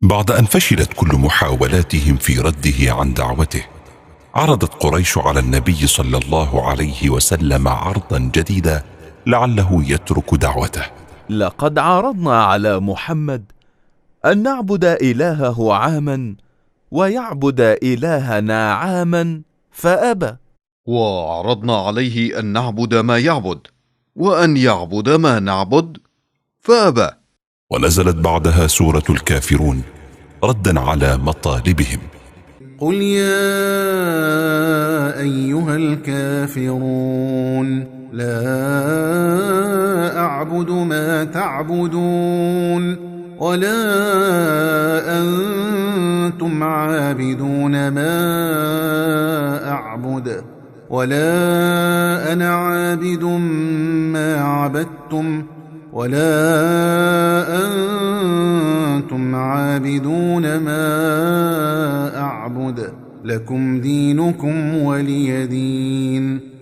بعد أن فشلت كل محاولاتهم في رده عن دعوته، عرضت قريش على النبي صلى الله عليه وسلم عرضا جديدا لعله يترك دعوته. لقد عرضنا على محمد أن نعبد إلهه عاما ويعبد إلهنا عاما فأبى، وعرضنا عليه أن نعبد ما يعبد وأن يعبد ما نعبد فأبى. ونزلت بعدها سورة الكافرون ردا على مطالبهم. قل يا أيها الكافرون لا أعبد ما تعبدون ولا أنتم عابدون ما أعبد ولا أنا عابد ما عبدتم ولا أنتم عابدون ما أعبد لكم دينكم ولي دين.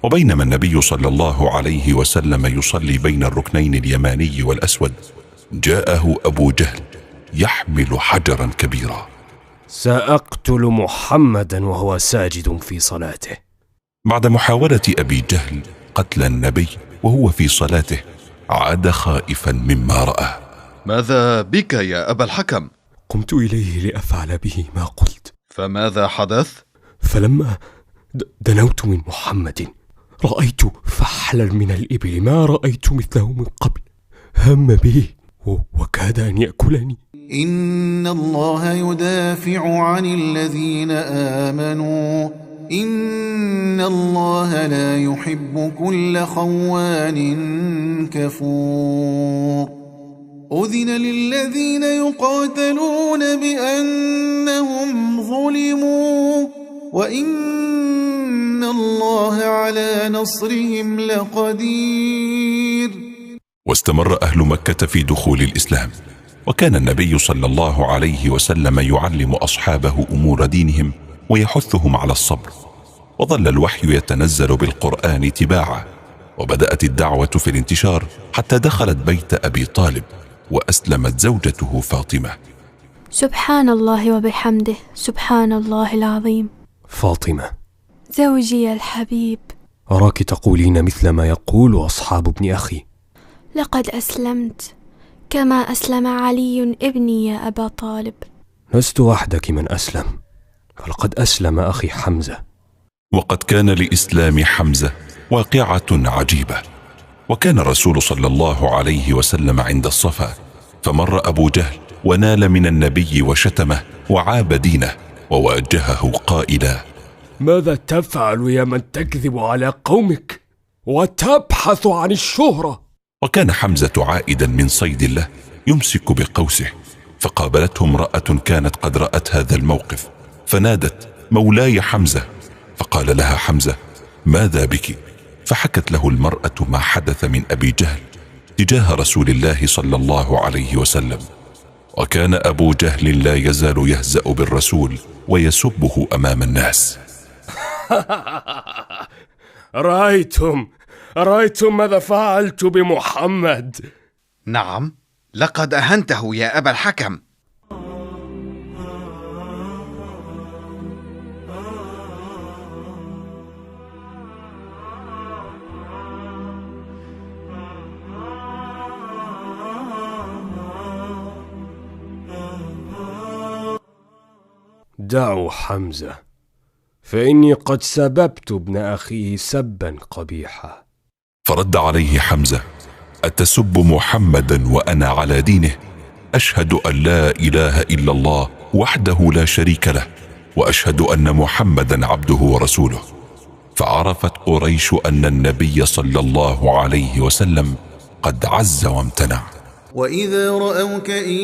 وبينما النبي صلى الله عليه وسلم يصلي بين الركنين اليماني والأسود، جاءه أبو جهل يحمل حجرا كبيرا. سأقتل محمدا وهو ساجد في صلاته. بعد محاولة أبي جهل قتل النبي وهو في صلاته، عاد خائفا مما رأى. ماذا بك يا أبا الحكم؟ قمت إليه لأفعل به ما قلت. فماذا حدث؟ فلما دنوت من محمد رأيت فحلا من الإبل ما رأيت مثله من قبل، هم به وكاد أن يأكلني. إن الله يدافع عن الذين آمنوا إن الله لا يحب كل خوان كفور. أذن للذين يقاتلون بأنهم ظلموا وإن الله على نصرهم لقدير. واستمر أهل مكة في دخول الإسلام، وكان النبي صلى الله عليه وسلم يعلم أصحابه أمور دينهم ويحثهم على الصبر، وظل الوحي يتنزل بالقرآن تباعا، وبدأت الدعوة في الانتشار حتى دخلت بيت أبي طالب وأسلمت زوجته فاطمة. سبحان الله وبحمده سبحان الله العظيم. فاطمة زوجي الحبيب، أراك تقولين مثل ما يقول أصحاب ابن أخي. لقد أسلمت كما أسلم علي ابني يا أبا طالب. لست وحدك من أسلم، فلقد أسلم أخي حمزة. وقد كان لإسلام حمزة واقعة عجيبة. وكان الرسول صلى الله عليه وسلم عند الصفا، فمر أبو جهل ونال من النبي وشتمه وعاب دينه وواجهه قائلا: ماذا تفعل يا من تكذب على قومك وتبحث عن الشهرة؟ وكان حمزة عائدا من صيد الله يمسك بقوسه، فقابلته امرأة كانت قد رأت هذا الموقف، فنادت: مولاي حمزة. فقال لها حمزة: ماذا بك؟ فحكت له المرأة ما حدث من أبي جهل تجاه رسول الله صلى الله عليه وسلم. وكان أبو جهل لا يزال يهزأ بالرسول ويسبه أمام الناس. رأيتم ماذا فعلت بمحمد؟ نعم، لقد أهنته يا أبا الحكم. دعوا حمزة، فإني قد سببت ابن أخيه سبا قبيحا. فرد عليه حمزة: أتسب محمدا وأنا على دينه؟ أشهد أن لا إله إلا الله وحده لا شريك له، وأشهد أن محمدا عبده ورسوله. فعرفت قريش أن النبي صلى الله عليه وسلم قد عز وامتنع. وإذا رأوك إن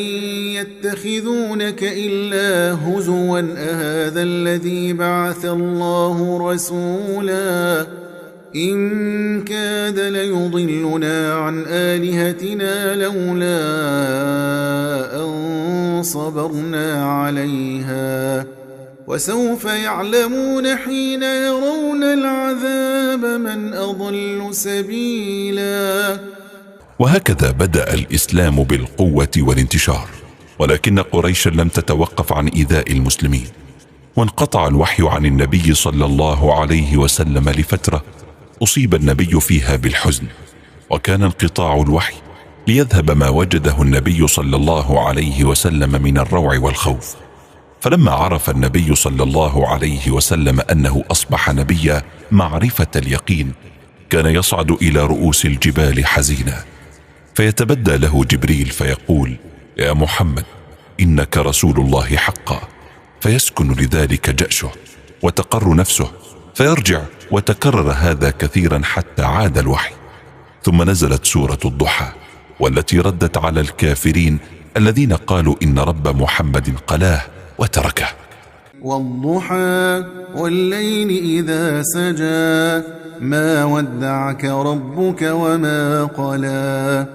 يتخذونك إلا هزوا أهذا الذي بعث الله رسولا إن كاد ليضلنا عن آلهتنا لولا أن صبرنا عليها وسوف يعلمون حين يرون العذاب من أضل سبيلا. وهكذا بدأ الإسلام بالقوة والانتشار، ولكن قريشا لم تتوقف عن إيذاء المسلمين، وانقطع الوحي عن النبي صلى الله عليه وسلم لفترة أصيب النبي فيها بالحزن، وكان انقطاع الوحي ليذهب ما وجده النبي صلى الله عليه وسلم من الروع والخوف. فلما عرف النبي صلى الله عليه وسلم أنه أصبح نبيا معرفة اليقين، كان يصعد إلى رؤوس الجبال حزينا، فيتبدى له جبريل فيقول: يا محمد إنك رسول الله حقا، فيسكن لذلك جأشه وتقر نفسه، فيرجع، وتكرر هذا كثيرا حتى عاد الوحي. ثم نزلت سورة الضحى، والتي ردت على الكافرين الذين قالوا إن رب محمد قلاه وتركه. والضحى والليل إذا سجى ما ودعك ربك وما قلى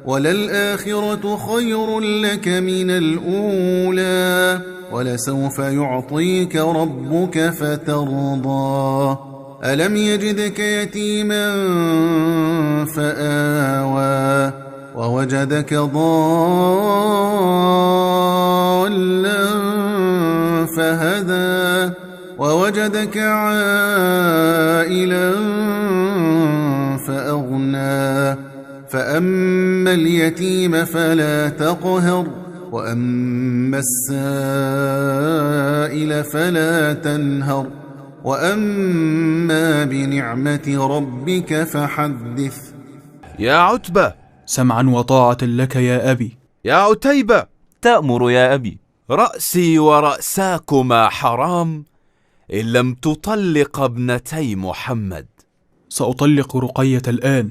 وللآخرة خير لك من الأولى ولسوف يعطيك ربك فترضى ألم يجدك يتيما فآوى ووجدك ضالا فهدى ووجدك عائلا فأغنى فأما اليتيم فلا تقهر وأما السائل فلا تنهر وأما بنعمة ربك فحدث. يا عتبة: سمعا وطاعة لك يا أبي. يا عتيبة: تأمر يا أبي. رأسي ورأساكما حرام إن لم تطلق ابنتي محمد. سأطلق رقية الآن،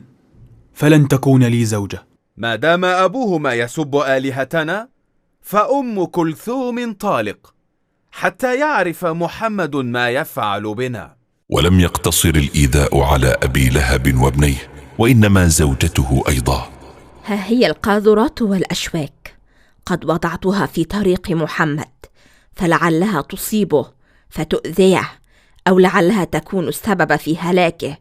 فلن تكون لي زوجة. ما دام أبوهما يسب آلهتنا فأم كلثوم طالق حتى يعرف محمد ما يفعل بنا. ولم يقتصر الإيذاء على أبي لهب وابنيه، وإنما زوجته أيضا. ها هي القاذورات والأشواك قد وضعتها في طريق محمد، فلعلها تصيبه فتؤذيه، أو لعلها تكون السبب في هلاكه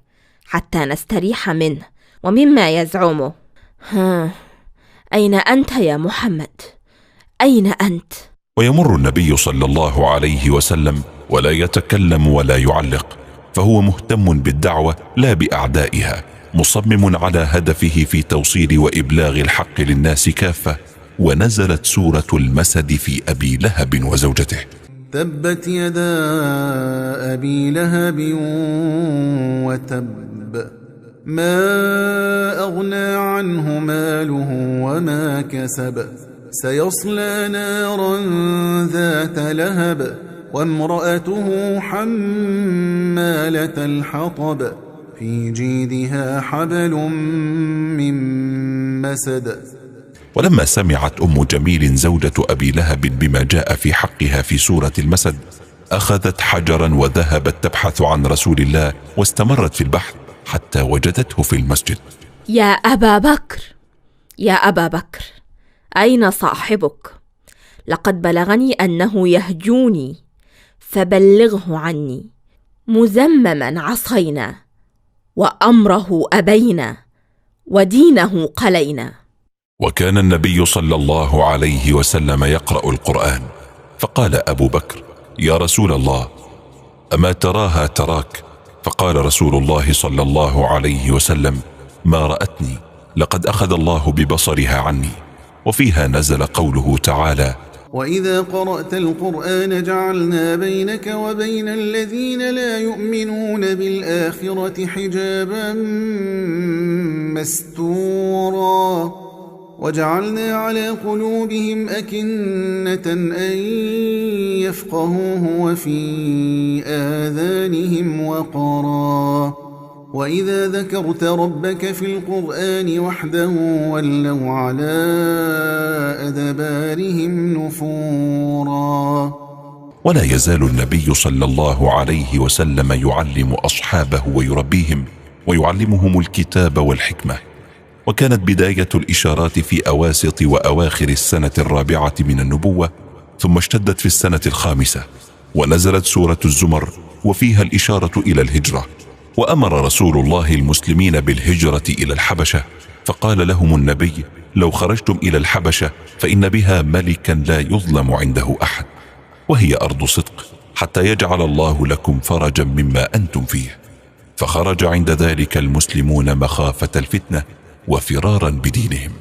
حتى نستريح منه ومما يزعمه. أين أنت يا محمد؟ أين أنت؟ ويمر النبي صلى الله عليه وسلم ولا يتكلم ولا يعلق، فهو مهتم بالدعوة لا بأعدائها، مصمم على هدفه في توصيل وإبلاغ الحق للناس كافة. ونزلت سورة المسد في أبي لهب وزوجته. تبت يدا أبي لهب وتب ما أغنى عنه ماله وما كسب سيصلى نارا ذات لهب وامرأته حمالة الحطب في جيدها حبل من مسد. ولما سمعت أم جميل زوجة أبي لهب بما جاء في حقها في سورة المسد، أخذت حجرا وذهبت تبحث عن رسول الله، واستمرت في البحث حتى وجدته في المسجد. يا أبا بكر، يا أبا بكر، أين صاحبك؟ لقد بلغني أنه يهجوني، فبلغه عني. مذمما عصينا، وأمره أبينا، ودينه قلينا. وكان النبي صلى الله عليه وسلم يقرأ القرآن، فقال أبو بكر: يا رسول الله، أما تراها تراك؟ فقال رسول الله صلى الله عليه وسلم: ما رأتني، لقد أخذ الله ببصرها عني. وفيها نزل قوله تعالى: وإذا قرأت القرآن جعلنا بينك وبين الذين لا يؤمنون بالآخرة حجابا مستورا وجعلنا على قلوبهم أكنة أن يفقهوه وفي آذانهم وقرا وإذا ذكرت ربك في القرآن وحده ولوا على أدبارهم نفورا. ولا يزال النبي صلى الله عليه وسلم يعلم أصحابه ويربيهم ويعلمهم الكتاب والحكمة. وكانت بداية الإشارات في أواسط وأواخر السنة الرابعة من النبوة، ثم اشتدت في السنة الخامسة، ونزلت سورة الزمر، وفيها الإشارة إلى الهجرة. وأمر رسول الله المسلمين بالهجرة إلى الحبشة، فقال لهم النبي: لو خرجتم إلى الحبشة فإن بها ملكا لا يظلم عنده أحد، وهي أرض صدق، حتى يجعل الله لكم فرجا مما أنتم فيه. فخرج عند ذلك المسلمون مخافة الفتنة وفرارا بدينهم.